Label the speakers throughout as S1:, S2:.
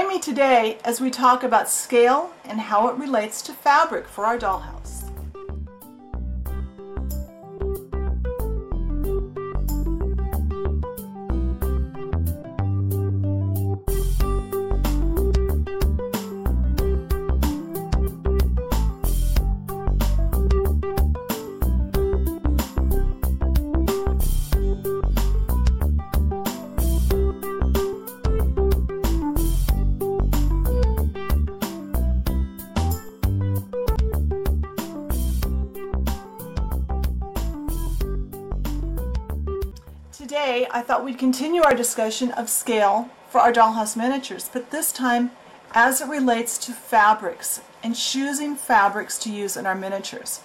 S1: Join me today as we talk about scale and how it relates to fabric for our dollhouse. Today, I thought we'd continue our discussion of scale for our dollhouse miniatures, but this time as it relates to fabrics and choosing fabrics to use in our miniatures.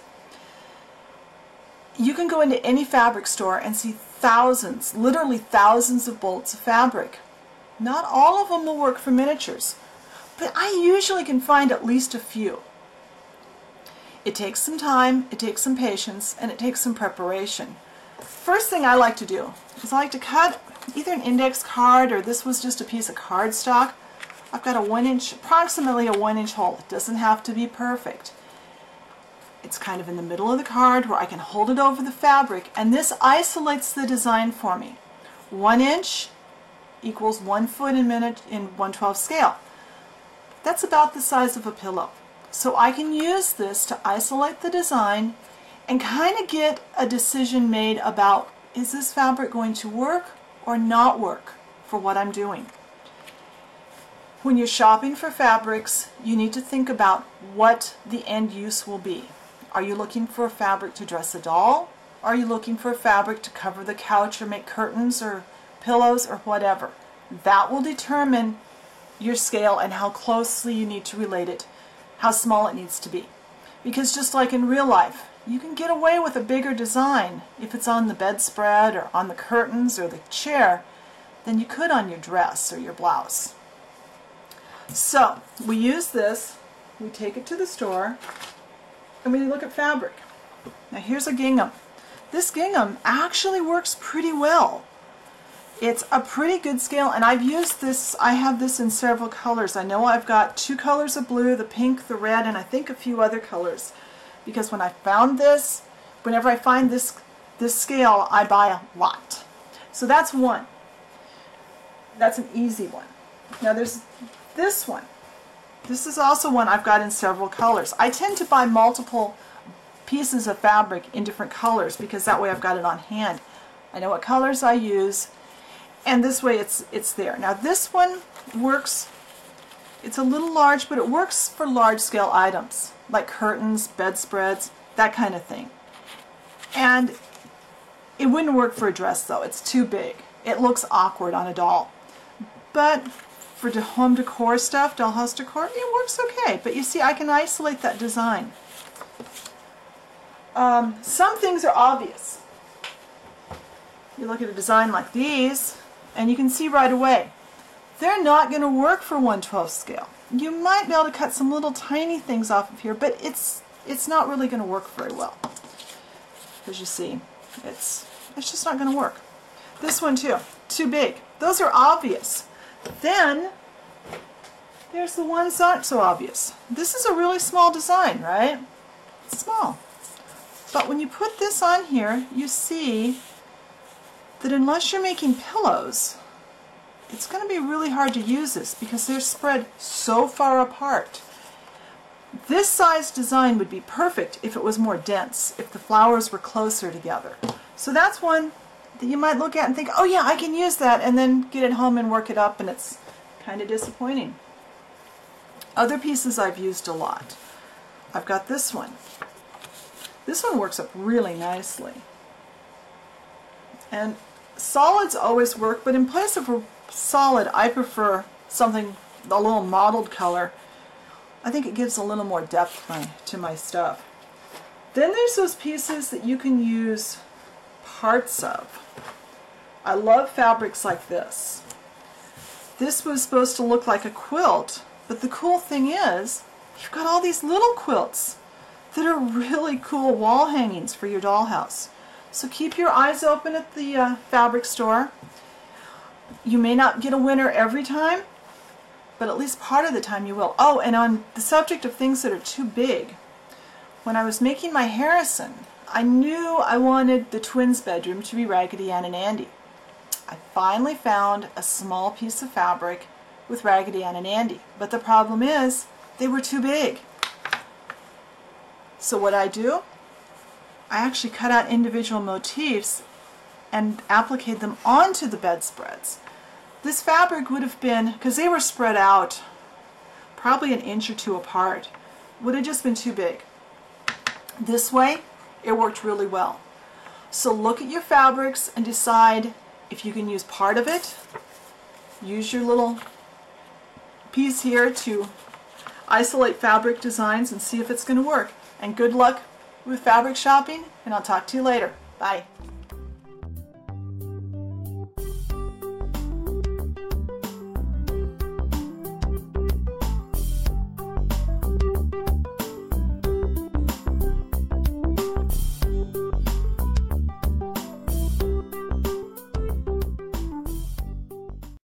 S1: You can go into any fabric store and see thousands, literally thousands of bolts of fabric. Not all of them will work for miniatures, but I usually can find at least a few. It takes some time, it takes some patience, and it takes some preparation. First thing I like to do is I like to cut either an index card, or this was just a piece of cardstock. I've got approximately a 1-inch hole. It doesn't have to be perfect. It's kind of in the middle of the card where I can hold it over the fabric, and this isolates the design for me. 1 inch equals 1 foot in 1/12 scale. That's about the size of a pillow. So I can use this to isolate the design and kind of get a decision made about, is this fabric going to work or not work for what I'm doing? When you're shopping for fabrics, you need to think about what the end use will be. Are you looking for a fabric to dress a doll? Are you looking for a fabric to cover the couch or make curtains or pillows or whatever? That will determine your scale and how closely you need to relate it, how small it needs to be. Because just like in real life, you can get away with a bigger design if it's on the bedspread or on the curtains or the chair than you could on your dress or your blouse. So we use this, we take it to the store, and we look at fabric. Now here's a gingham. This gingham actually works pretty well. It's a pretty good scale, and I've used this, I have this in several colors. I know I've got 2 colors of blue, the pink, the red, and I think a few other colors. Because when I found this, whenever I find this scale, I buy a lot. So that's one. That's an easy one. Now there's this one. This is also one I've got in several colors. I tend to buy multiple pieces of fabric in different colors because that way I've got it on hand. I know what colors I use, and this way it's there. Now this one works, it's a little large, but it works for large scale items like curtains, bedspreads, that kind of thing. And it wouldn't work for a dress though, it's too big. It looks awkward on a doll. But for home decor stuff, dollhouse decor, it works okay. But you see, I can isolate that design. Some things are obvious. You look at a design like these, and you can see right away, they're not going to work for 1/12 scale. You might be able to cut some little tiny things off of here, but it's not really going to work very well. As you see, it's just not going to work. This one too, too big. Those are obvious. Then there's the ones that aren't so obvious. This is a really small design, right? It's small. But when you put this on here, you see that unless you're making pillows, it's going to be really hard to use this because they're spread so far apart. This size design would be perfect if it was more dense, if the flowers were closer together. So that's one that you might look at and think, oh yeah, I can use that, and then get it home and work it up, and it's kind of disappointing. Other pieces I've used a lot. I've got this one. This one works up really nicely. And solids always work, but in place of a solid, I prefer something, a little mottled color. I think it gives a little more depth to my stuff. Then there's those pieces that you can use parts of. I love fabrics like this. This was supposed to look like a quilt, but the cool thing is, you've got all these little quilts that are really cool wall hangings for your dollhouse. So keep your eyes open at the fabric store. You may not get a winner every time, but at least part of the time you will. Oh, and on the subject of things that are too big, when I was making my Harrison, I knew I wanted the twins' bedroom to be Raggedy Ann and Andy. I finally found a small piece of fabric with Raggedy Ann and Andy, but the problem is they were too big. So what I do? I actually cut out individual motifs and appliqued them onto the bedspreads. This fabric would have been, because they were spread out probably an inch or two apart, would have just been too big. This way, it worked really well. So look at your fabrics and decide if you can use part of it. Use your little piece here to isolate fabric designs and see if it's going to work. And good luck with fabric shopping, and I'll talk to you later. Bye.